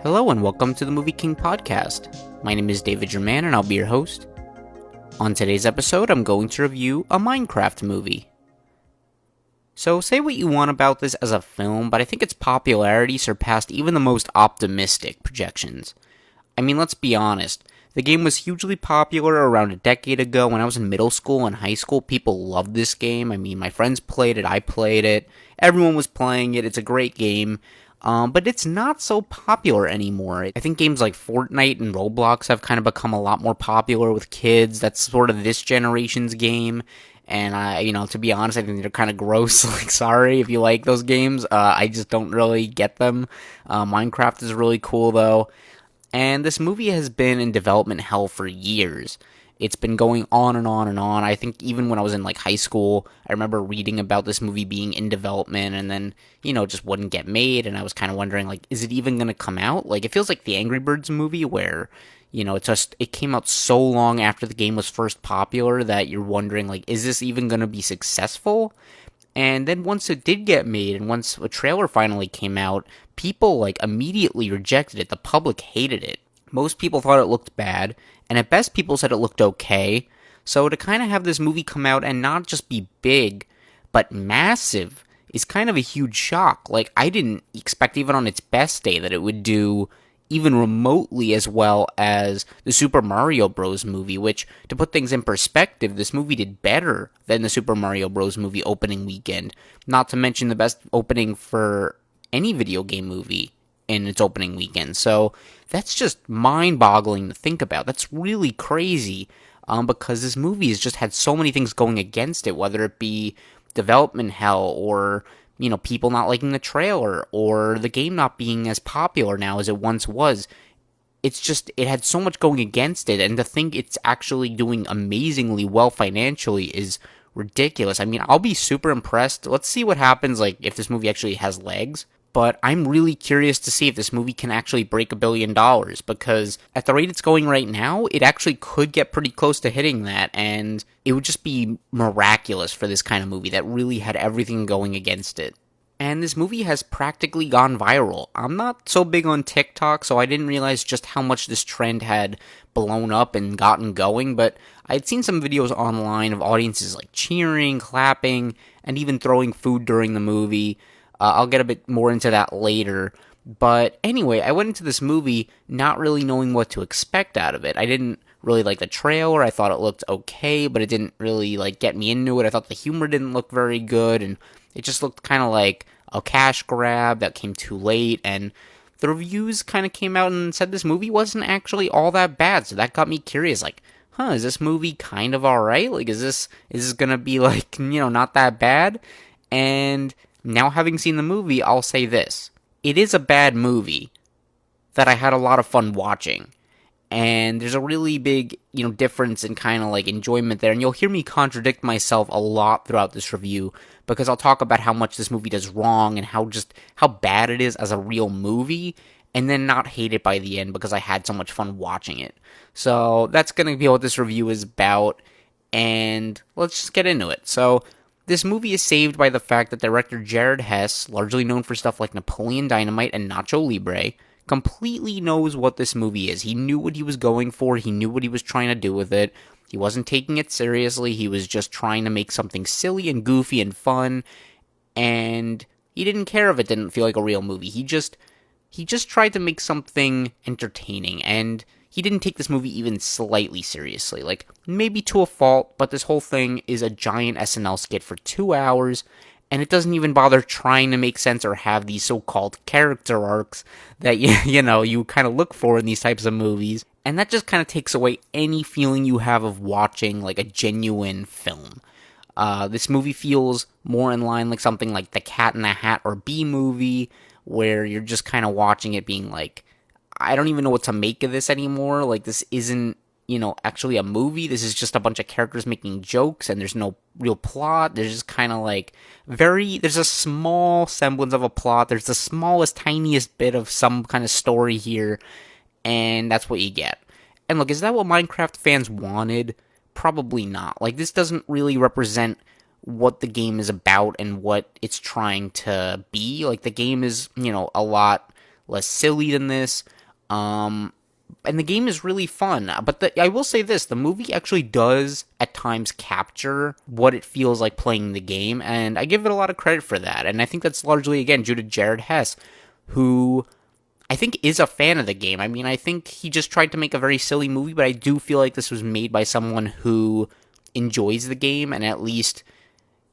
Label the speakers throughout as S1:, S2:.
S1: Hello and welcome to the MovieKing Podcast. My name is David Jurmann and I'll be your host. On today's episode, I'm going to review a Minecraft movie. So say what you want about this as a film, but I think its popularity surpassed even the most optimistic projections. I mean, let's be honest. The game was hugely popular around a decade ago. When I was in middle school and high school, people loved this game. I mean, my friends played it, I played it, everyone was playing it, it's a great game. But it's not so popular anymore. I think games like Fortnite and Roblox have kind of become a lot more popular with kids. That's sort of this generation's game. And to be honest, I think they're kind of gross. Like, sorry if you like those games. I just don't really get them. Minecraft is really cool though. And this movie has been in development hell for years. It's been going on and on and on. I think even when I was in high school, I remember reading about this movie being in development and then, just wouldn't get made. And I was kind of wondering, is it even going to come out? It feels like the Angry Birds movie where, it came out so long after the game was first popular that you're wondering, is this even going to be successful? And then once it did get made and once a trailer finally came out, people immediately rejected it. The public hated it. Most people thought it looked bad, and at best people said it looked okay. So to kind of have this movie come out and not just be big, but massive, is kind of a huge shock. I didn't expect even on its best day that it would do even remotely as well as the Super Mario Bros. Movie, which, to put things in perspective, this movie did better than the Super Mario Bros. Movie opening weekend. Not to mention the best opening for any video game movie in its opening weekend. So that's just mind-boggling to think about. That's really crazy because this movie has just had so many things going against it, whether it be development hell or people not liking the trailer or the game not being as popular now as it once was. It's just, it had so much going against it, and to think it's actually doing amazingly well financially is ridiculous. I mean, I'll be super impressed. Let's see what happens if this movie actually has legs. But I'm really curious to see if this movie can actually break $1 billion, because at the rate it's going right now, it actually could get pretty close to hitting that, and it would just be miraculous for this kind of movie that really had everything going against it. And this movie has practically gone viral. I'm not so big on TikTok, so I didn't realize just how much this trend had blown up and gotten going, but I'd seen some videos online of audiences cheering, clapping, and even throwing food during the movie. I'll get a bit more into that later. But anyway, I went into this movie not really knowing what to expect out of it. I didn't really like the trailer. I thought it looked okay, but it didn't really get me into it. I thought the humor didn't look very good, and it just looked kind of like a cash grab that came too late. And the reviews kind of came out and said this movie wasn't actually all that bad. So that got me curious, is this movie kind of alright? Is this gonna be not that bad? And now, having seen the movie, I'll say this. It is a bad movie that I had a lot of fun watching. And there's a really big, difference in kind of enjoyment there. And you'll hear me contradict myself a lot throughout this review, because I'll talk about how much this movie does wrong and how bad it is as a real movie, and then not hate it by the end because I had so much fun watching it. So that's going to be what this review is about. And let's just get into it. So this movie is saved by the fact that director Jared Hess, largely known for stuff like Napoleon Dynamite and Nacho Libre, completely knows what this movie is. He knew what he was going for, he knew what he was trying to do with it. He wasn't taking it seriously, he was just trying to make something silly and goofy and fun, and he didn't care if it didn't feel like a real movie. He just tried to make something entertaining, and he didn't take this movie even slightly seriously. Maybe to a fault, but this whole thing is a giant SNL skit for 2 hours, and it doesn't even bother trying to make sense or have these so-called character arcs that, you kind of look for in these types of movies. And that just kind of takes away any feeling you have of watching, a genuine film. This movie feels more in line like something like The Cat in the Hat or B-Movie, where you're just kind of watching it being I don't even know what to make of this anymore. This isn't, actually a movie. This is just a bunch of characters making jokes, and there's no real plot. There's just kind of there's a small semblance of a plot. There's the smallest, tiniest bit of some kind of story here, and that's what you get. And look, is that what Minecraft fans wanted? Probably not. This doesn't really represent what the game is about and what it's trying to be. The game is, a lot less silly than this. And the game is really fun. But I will say this, the movie actually does at times capture what it feels like playing the game, and I give it a lot of credit for that. And I think that's largely, again, due to Jared Hess, who I think is a fan of the game. I mean, I think he just tried to make a very silly movie, but I do feel like this was made by someone who enjoys the game and at least,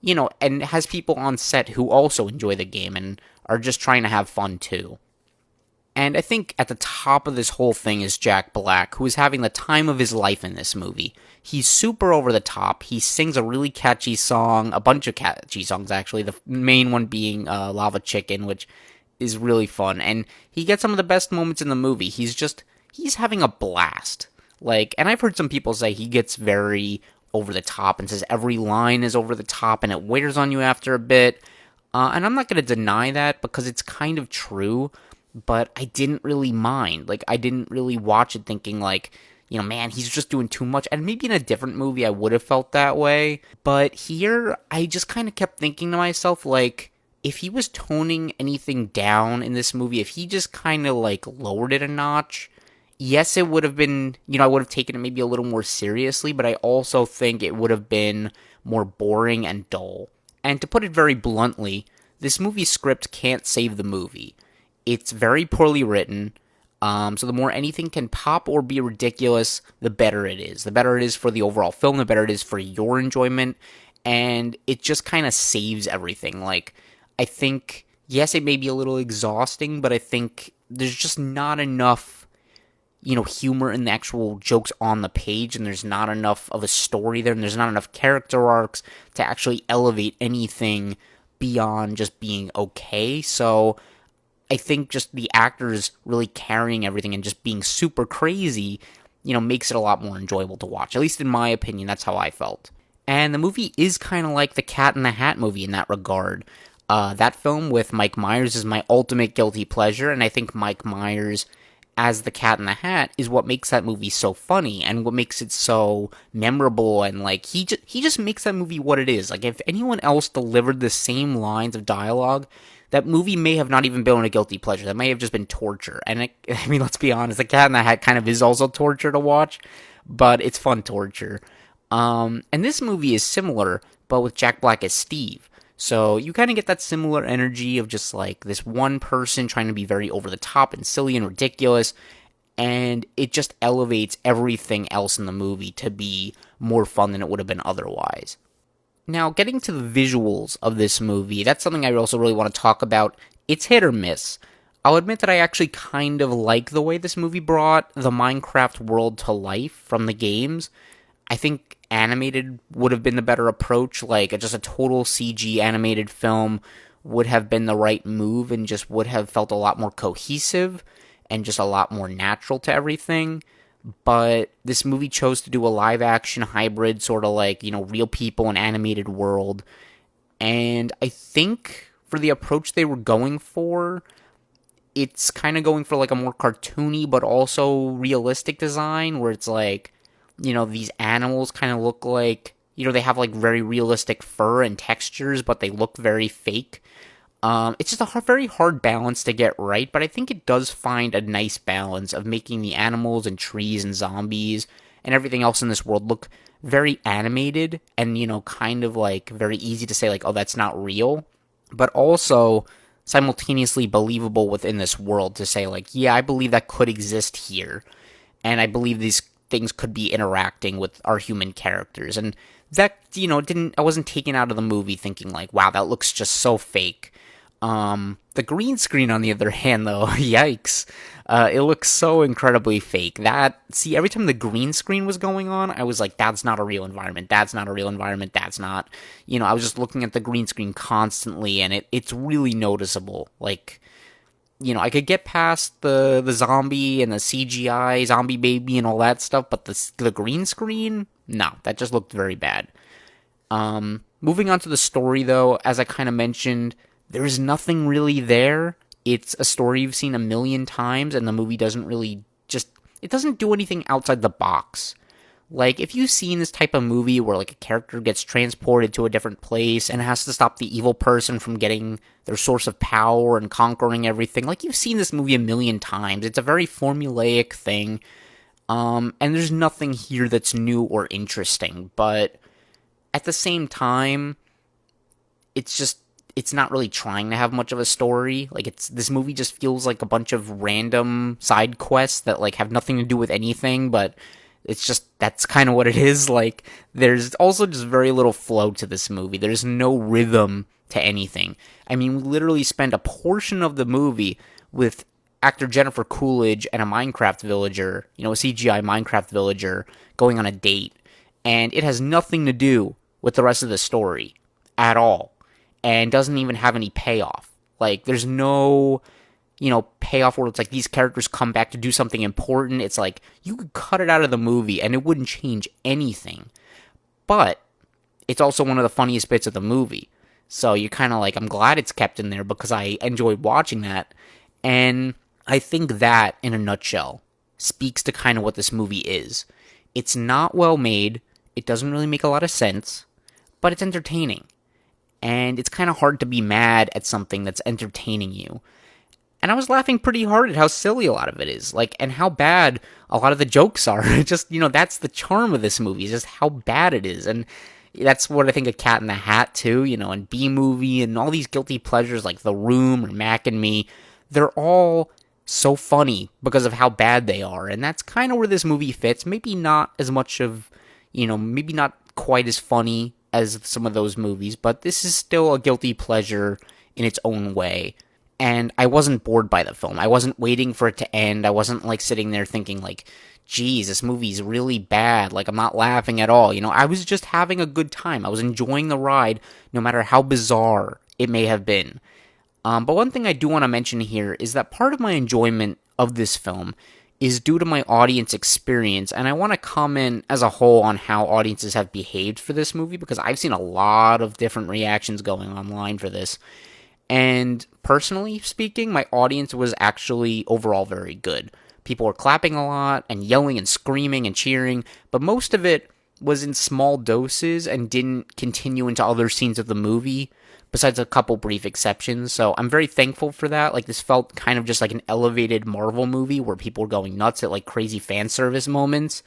S1: and has people on set who also enjoy the game and are just trying to have fun too. And I think at the top of this whole thing is Jack Black, who is having the time of his life in this movie. He's super over the top. He sings a really catchy song, a bunch of catchy songs actually, the main one being Lava Chicken, which is really fun. And he gets some of the best moments in the movie. He's having a blast. And I've heard some people say he gets very over the top and says every line is over the top and it wears on you after a bit. And I'm not going to deny that because it's kind of true. But I didn't really mind. I didn't really watch it thinking man, he's just doing too much. And maybe in a different movie I would have felt that way. But here, I just kind of kept thinking to myself, if he was toning anything down in this movie, if he just kind of, lowered it a notch, yes, it would have been, I would have taken it maybe a little more seriously, but I also think it would have been more boring and dull. And to put it very bluntly, this movie script can't save the movie. It's very poorly written, so the more anything can pop or be ridiculous, the better it is. The better it is for the overall film, the better it is for your enjoyment, and it just kind of saves everything. I think, yes, it may be a little exhausting, but I think there's just not enough, humor in the actual jokes on the page, and there's not enough of a story there, and there's not enough character arcs to actually elevate anything beyond just being okay, so I think just the actors really carrying everything and just being super crazy, makes it a lot more enjoyable to watch. At least in my opinion, that's how I felt. And the movie is kind of like the Cat in the Hat movie in that regard. That film with Mike Myers is my ultimate guilty pleasure, and I think Mike Myers as the Cat in the Hat is what makes that movie so funny and what makes it so memorable, and he just makes that movie what it is. If anyone else delivered the same lines of dialogue, that movie may have not even been a guilty pleasure. That may have just been torture. And let's be honest, The Cat in the Hat kind of is also torture to watch, but it's fun torture. And this movie is similar, but with Jack Black as Steve. So you kind of get that similar energy of just this one person trying to be very over the top and silly and ridiculous, and it just elevates everything else in the movie to be more fun than it would have been otherwise. Now, getting to the visuals of this movie, that's something I also really want to talk about. It's hit or miss. I'll admit that I actually kind of like the way this movie brought the Minecraft world to life from the games. I think animated would have been the better approach, just a total CG animated film would have been the right move and just would have felt a lot more cohesive and just a lot more natural to everything. But this movie chose to do a live-action hybrid, sort of real people and animated world. And I think for the approach they were going for, it's kind of going for a more cartoony but also realistic design, where it's these animals kind of look they have very realistic fur and textures, but they look very fake. It's just a very hard balance to get right, but I think it does find a nice balance of making the animals and trees and zombies and everything else in this world look very animated and, kind of very easy to say oh, that's not real, but also simultaneously believable within this world to say yeah, I believe that could exist here, and I believe these things could be interacting with our human characters, and that, I wasn't taken out of the movie thinking wow, that looks just so fake. The green screen, on the other hand, though, yikes, it looks so incredibly fake. Every time the green screen was going on, I was that's not a real environment, that's not a real environment, that's not, I was just looking at the green screen constantly, and it's really noticeable. I could get past the zombie and the CGI zombie baby and all that stuff, but the green screen, no, that just looked very bad. Moving on to the story, though, as I kind of mentioned, there's nothing really there. It's a story you've seen a million times, and the movie doesn't really it doesn't do anything outside the box. Like, if you've seen this type of movie where, like, a character gets transported to a different place and has to stop the evil person from getting their source of power and conquering everything, like, you've seen this movie a million times. It's a very formulaic thing, and there's nothing here that's new or interesting, but at the same time, it's not really trying to have much of a story. Like, this movie just feels like a bunch of random side quests that, like, have nothing to do with anything, but it's just, that's kind of what it is. Like, there's also just very little flow to this movie. There's no rhythm to anything. I mean, we literally spend a portion of the movie with actor Jennifer Coolidge and a Minecraft villager, a CGI Minecraft villager, going on a date, and it has nothing to do with the rest of the story at all, and doesn't even have any payoff. Like, there's no, payoff where it's like these characters come back to do something important. It's like, you could cut it out of the movie and it wouldn't change anything. But it's also one of the funniest bits of the movie. So you're kind of like, I'm glad it's kept in there because I enjoyed watching that. And I think that, in a nutshell, speaks to kind of what this movie is. It's not well made. It doesn't really make a lot of sense, but it's entertaining. And it's kind of hard to be mad at something that's entertaining you. And I was laughing pretty hard at how silly a lot of it is, like, and how bad a lot of the jokes are. Just, that's the charm of this movie, is just how bad it is. And that's what I think of Cat in the Hat, too, and B-Movie, and all these guilty pleasures like The Room or Mac and Me. They're all so funny because of how bad they are. And that's kind of where this movie fits. Maybe not as much of, maybe not quite as funny as some of those movies, but this is still a guilty pleasure in its own way. And I wasn't bored by the film. I wasn't waiting for it to end. I wasn't, like, sitting there thinking, like, geez, this movie's really bad. Like, I'm not laughing at all. I was just having a good time. I was enjoying the ride, no matter how bizarre it may have been. But one thing I do want to mention here is that part of my enjoyment of this film is due to my audience experience, and I want to comment as a whole on how audiences have behaved for this movie, because I've seen a lot of different reactions going online for this. And personally speaking, my audience was actually overall very good. People were clapping a lot and yelling and screaming and cheering, but most of it was in small doses and didn't continue into other scenes of the movie, besides a couple brief exceptions. So I'm very thankful for that. Like, this felt kind of just like an elevated Marvel movie where people were going nuts at, like, crazy fan service moments.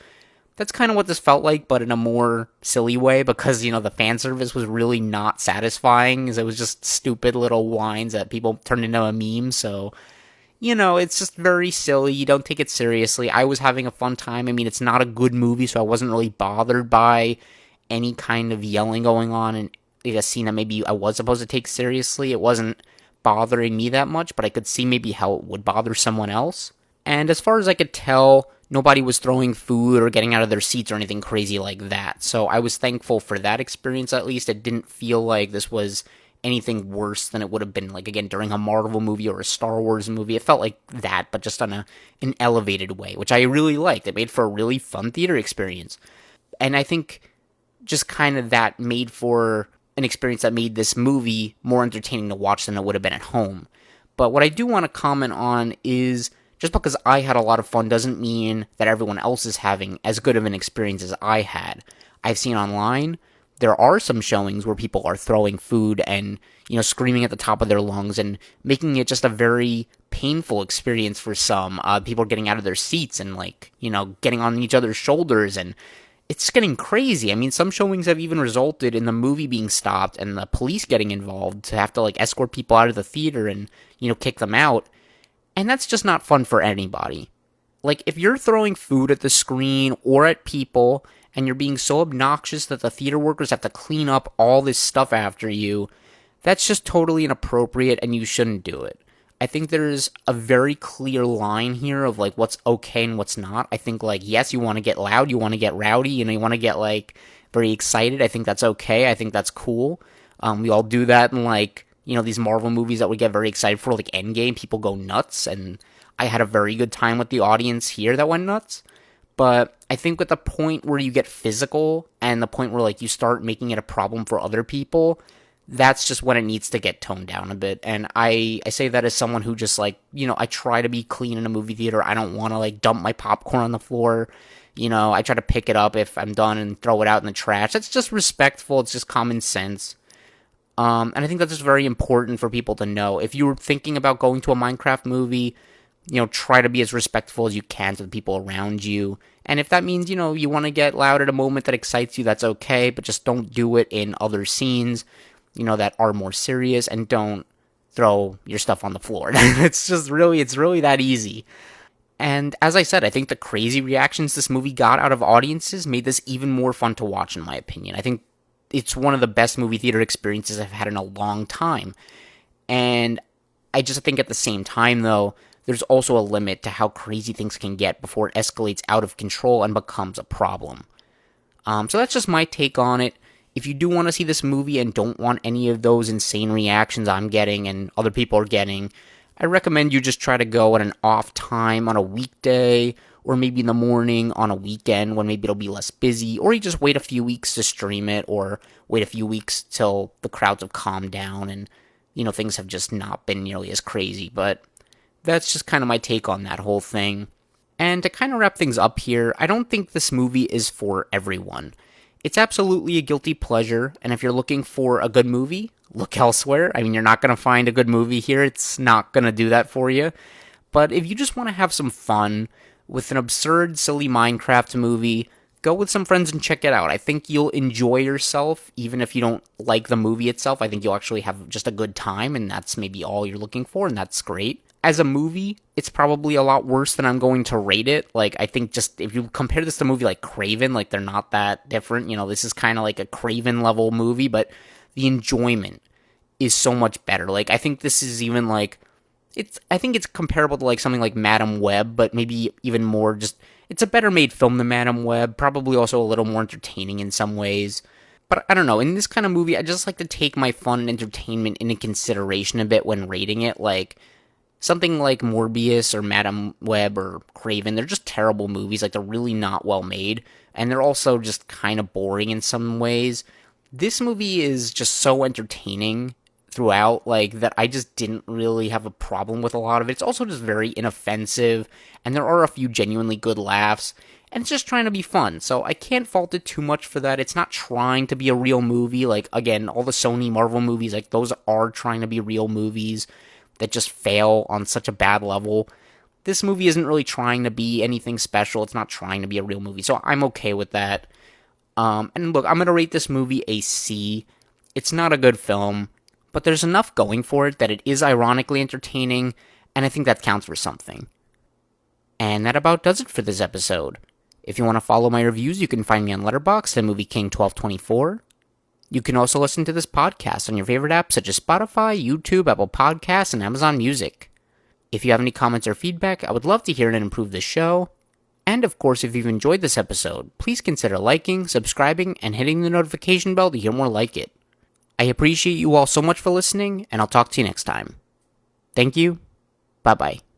S1: That's kind of what this felt like, but in a more silly way, because, the fan service was really not satisfying, as it was just stupid little lines that people turned into a meme. So, it's just very silly. You don't take it seriously. I was having a fun time. I mean, it's not a good movie, so I wasn't really bothered by any kind of yelling going on in a scene that maybe I was supposed to take seriously. It wasn't bothering me that much, but I could see maybe how it would bother someone else. And as far as I could tell, nobody was throwing food or getting out of their seats or anything crazy like that. So I was thankful for that experience, at least. It didn't feel like this was anything worse than it would have been, like, again, during a Marvel movie or a Star Wars movie. It felt like that, but just on an elevated way, which I really liked. It made for a really fun theater experience. And I think just kind of that made for an experience that made this movie more entertaining to watch than it would have been at home. But what I do want to comment on is, just because I had a lot of fun doesn't mean that everyone else is having as good of an experience as I had. I've seen online, there are some showings where people are throwing food and, screaming at the top of their lungs and making it just a very painful experience for some. People are getting out of their seats and, like, getting on each other's shoulders, and it's getting crazy. I mean, some showings have even resulted in the movie being stopped and the police getting involved to have to, like, escort people out of the theater and, kick them out. And that's just not fun for anybody. Like, if you're throwing food at the screen or at people, and you're being so obnoxious that the theater workers have to clean up all this stuff after you, that's just totally inappropriate, and you shouldn't do it. I think there's a very clear line here of, like, what's okay and what's not. I think, like, yes, you want to get loud, you want to get rowdy, you want to get, like, very excited. I think that's okay. I think that's cool. We all do that in, like, these Marvel movies that we get very excited for, like Endgame. People go nuts, and I had a very good time with the audience here that went nuts. But I think at the point where you get physical and the point where, like, you start making it a problem for other people, that's just when it needs to get toned down a bit. And I say that as someone who just like, I try to be clean in a movie theater. I don't want to like dump my popcorn on the floor. I try to pick it up if I'm done and throw it out in the trash. That's just respectful. It's just common sense. And I think that's just very important for people to know. If you're thinking about going to a Minecraft movie, try to be as respectful as you can to the people around you. And if that means, you want to get loud at a moment that excites you, that's okay. But just don't do it in other scenes, that are more serious, and don't throw your stuff on the floor. It's really that easy. And as I said, I think the crazy reactions this movie got out of audiences made this even more fun to watch, in my opinion. I think it's one of the best movie theater experiences I've had in a long time. And I just think at the same time, though, there's also a limit to how crazy things can get before it escalates out of control and becomes a problem. So that's just my take on it. If you do want to see this movie and don't want any of those insane reactions I'm getting and other people are getting, I recommend you just try to go at an off time on a weekday, or maybe in the morning on a weekend when maybe it'll be less busy, or you just wait a few weeks to stream it, or wait a few weeks till the crowds have calmed down and, things have just not been nearly as crazy. But that's just kind of my take on that whole thing. And to kind of wrap things up here, I don't think this movie is for everyone. It's absolutely a guilty pleasure, and if you're looking for a good movie, look elsewhere. I mean, you're not going to find a good movie here. It's not going to do that for you. But if you just want to have some fun with an absurd, silly Minecraft movie, go with some friends and check it out. I think you'll enjoy yourself, even if you don't like the movie itself. I think you'll actually have just a good time, and that's maybe all you're looking for, and that's great. As a movie, it's probably a lot worse than I'm going to rate it. Like, I think just if you compare this to a movie like Craven, like, they're not that different. This is kind of like a Craven level movie, but the enjoyment is so much better. Like, I think this is even like, I think it's comparable to like something like Madam Web, but maybe even more just, it's a better made film than Madam Web, probably also a little more entertaining in some ways. But I don't know, in this kind of movie, I just like to take my fun and entertainment into consideration a bit when rating it. Like, something like Morbius or Madam Web or Craven, they're just terrible movies. Like, they're really not well made, and they're also just kind of boring in some ways. This movie is just so entertaining throughout, like, that I just didn't really have a problem with a lot of it. It's also just very inoffensive, and there are a few genuinely good laughs, and it's just trying to be fun. So I can't fault it too much for that. It's not trying to be a real movie. Like, again, all the Sony Marvel movies, like, those are trying to be real movies that just fail on such a bad level. This movie isn't really trying to be anything special. It's not trying to be a real movie, so I'm okay with that. And look, I'm going to rate this movie a C. It's not a good film, but there's enough going for it that it is ironically entertaining, and I think that counts for something. And that about does it for this episode. If you want to follow my reviews, you can find me on Letterboxd at MovieKing1224. You can also listen to this podcast on your favorite apps such as Spotify, YouTube, Apple Podcasts, and Amazon Music. If you have any comments or feedback, I would love to hear it and improve the show. And of course, if you've enjoyed this episode, please consider liking, subscribing, and hitting the notification bell to hear more like it. I appreciate you all so much for listening, and I'll talk to you next time. Thank you. Bye-bye.